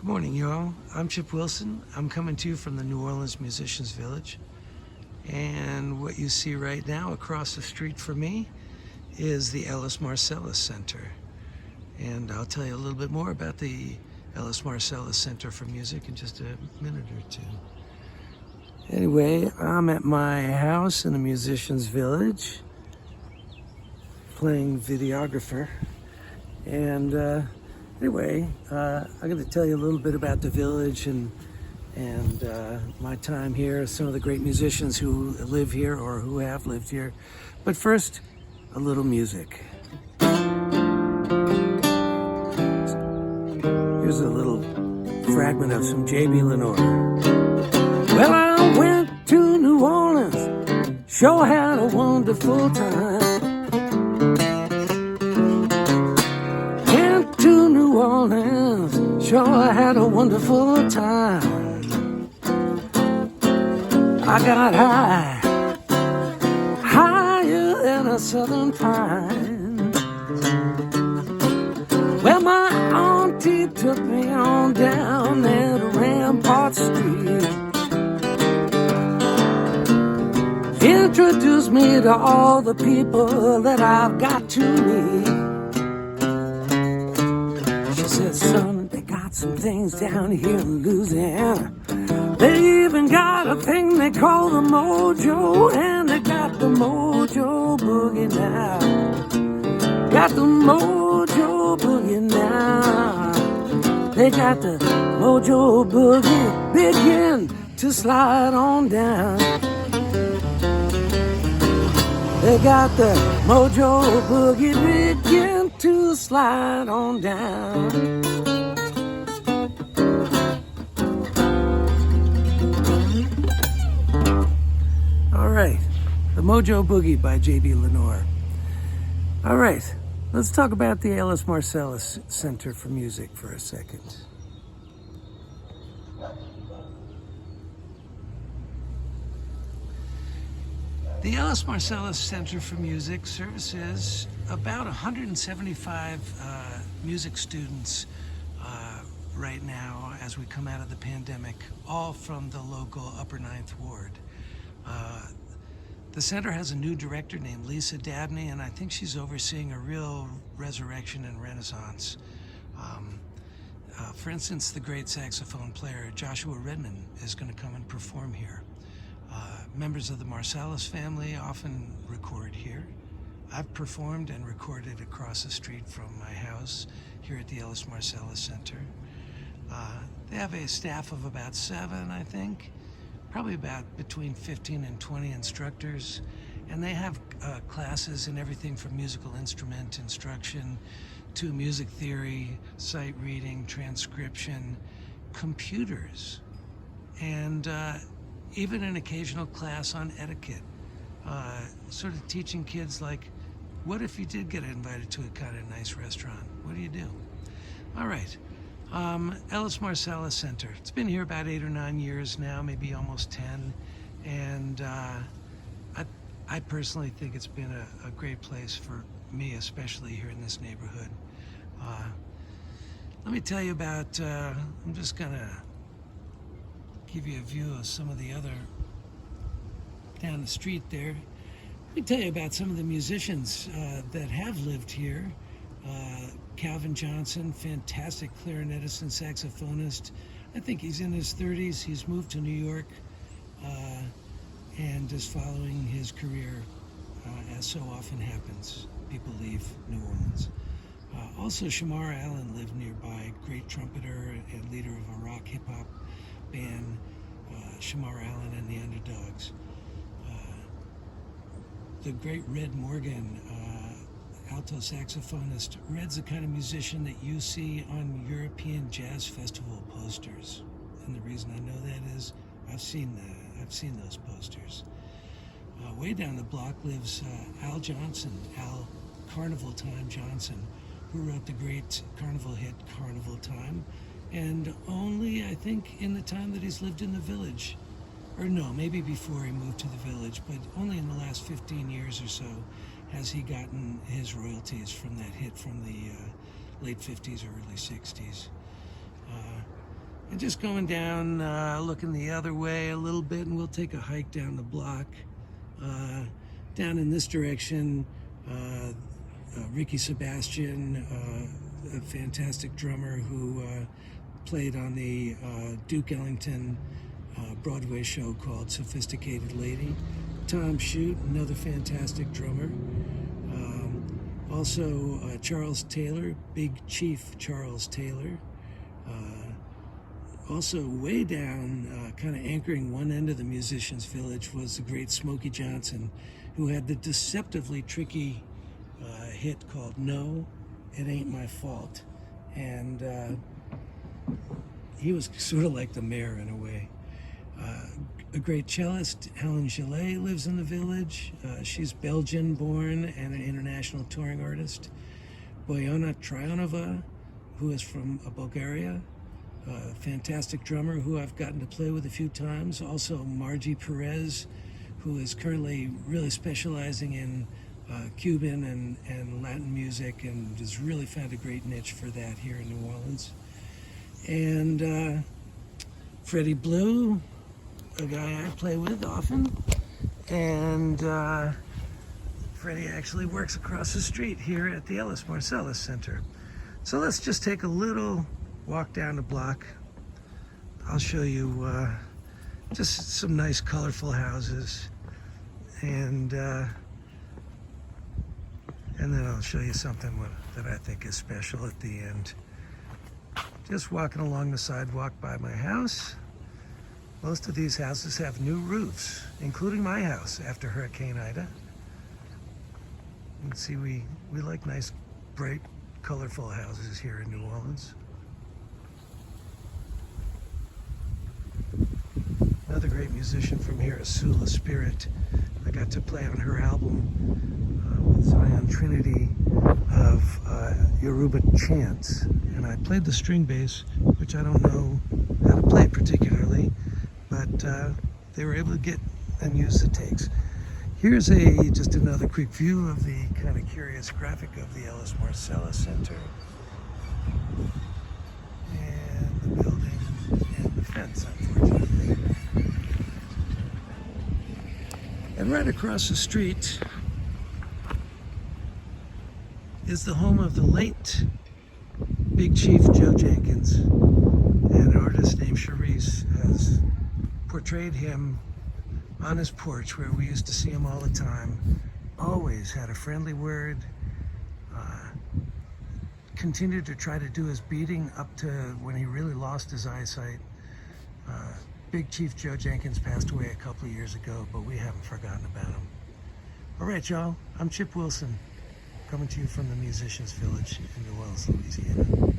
Good morning, y'all. I'm Chip Wilson. I'm coming to you from the New Orleans Musicians Village. And what you see right now across the street from me is the Ellis Marsalis Center. And I'll tell you a little bit more about the Ellis Marsalis Center for Music in just a minute or two. Anyway, I'm at my house in the Musicians Village playing videographer. And anyway, I'm going to tell you a little bit about the village and my time here, some of the great musicians who live here or who have lived here. But first, a little music. Here's a little fragment of some J.B. Lenore. Well, I went to New Orleans, sure had a wonderful time. Went to New Orleans, sure had a wonderful time. I got high, higher than a southern pine. Well, my auntie took me on down there to Rampart Street. Introduced me to all the people that I've got to meet. She said, son, they got some things down here in Louisiana. They even got a thing they call the mojo, and they got the mojo boogie now. Got the mojo boogie now. They got the mojo boogie, begin to slide on down. They got the mojo boogie, begin to slide on down. All right, the Mojo Boogie by J.B. Lenore. All right, let's talk about the Ellis Marsalis Center for Music for a second. The Ellis Marsalis Center for Music services about 175 music students right now as we come out of the pandemic, all from the local Upper Ninth Ward. The center has a new director named Lisa Dabney, and I think she's overseeing a real resurrection and renaissance. For instance, the great saxophone player Joshua Redman is going to come and perform here. Members of the Marsalis family often record here. I've performed and recorded across the street from my house here at the Ellis Marsalis Center. They have a staff of about 7, I think. Probably about between 15 and 20 instructors, and they have classes in everything from musical instrument instruction to music theory, sight reading, transcription, computers, and even an occasional class on etiquette, sort of teaching kids like, what if you did get invited to a kind of nice restaurant? What do you do? All right. Ellis Marsalis Center. It's been here about 8 or 9 years now, maybe almost 10. And I personally think it's been a great place for me, especially here in this neighborhood. Let me tell you about, I'm just gonna give you a view of some of the other down the street there. Let me tell you about some of the musicians that have lived here. Calvin Johnson, fantastic clarinetist and saxophonist. I think he's in his 30s. He's moved to New York and is following his career, as so often happens. People leave New Orleans. Also, Shamar Allen lived nearby, great trumpeter and leader of a rock hip-hop band, Shamar Allen and the Underdogs. The great Red Morgan, alto saxophonist. Red's the kind of musician that you see on European jazz festival posters, and the reason I know that is I've seen those posters. Way down the block lives Al Johnson, Al Carnival Time Johnson, who wrote the great carnival hit Carnival Time, and only I think in the time that he's lived in the village, or no, maybe before he moved to the village, but only in the last 15 years or so has he gotten his royalties from that hit from the late 50s or early 60s. And just going down, looking the other way a little bit, and we'll take a hike down the block. Down in this direction, Ricky Sebastian, a fantastic drummer who played on the Duke Ellington Broadway show called Sophisticated Lady. Tom Shute, another fantastic drummer. Also Charles Taylor, Big Chief Charles Taylor. Also way down, kind of anchoring one end of the Musicians Village, was the great Smokey Johnson, who had the deceptively tricky hit called No, It Ain't My Fault. And he was sort of like the mayor in a way. A great cellist, Helen Gillet, lives in the village. She's Belgian born and an international touring artist. Bojana Trajanova, who is from Bulgaria, a fantastic drummer who I've gotten to play with a few times. Also Margie Perez, who is currently really specializing in Cuban and Latin music, and has really found a great niche for that here in New Orleans. And Freddie Blue, a guy I play with often, and Freddie actually works across the street here at the Ellis Marsalis Center. So let's just take a little walk down the block. I'll show you just some nice colorful houses, and then I'll show you something that I think is special at the end. Just walking along the sidewalk by my house. Most of these houses have new roofs, including my house after Hurricane Ida. You can see we like nice, bright, colorful houses here in New Orleans. Another great musician from here is Sula Spirit. I got to play on her album with Zion Trinity of Yoruba chants. And I played the string bass, which I don't know how to play particularly, but they were able to get and use the takes. Here's just another quick view of the kind of curious graphic of the Ellis Marsalis Center. And the building and the fence, unfortunately. And right across the street is the home of the late Big Chief Joe Jenkins. And an artist named Charisse has portrayed him on his porch where we used to see him all the time. Always had a friendly word. Continued to try to do his beating up to when he really lost his eyesight. Big Chief Joe Jenkins passed away a couple of years ago, but we haven't forgotten about him. All right, y'all. I'm Chip Wilson, coming to you from the Musicians Village in New Orleans, Louisiana.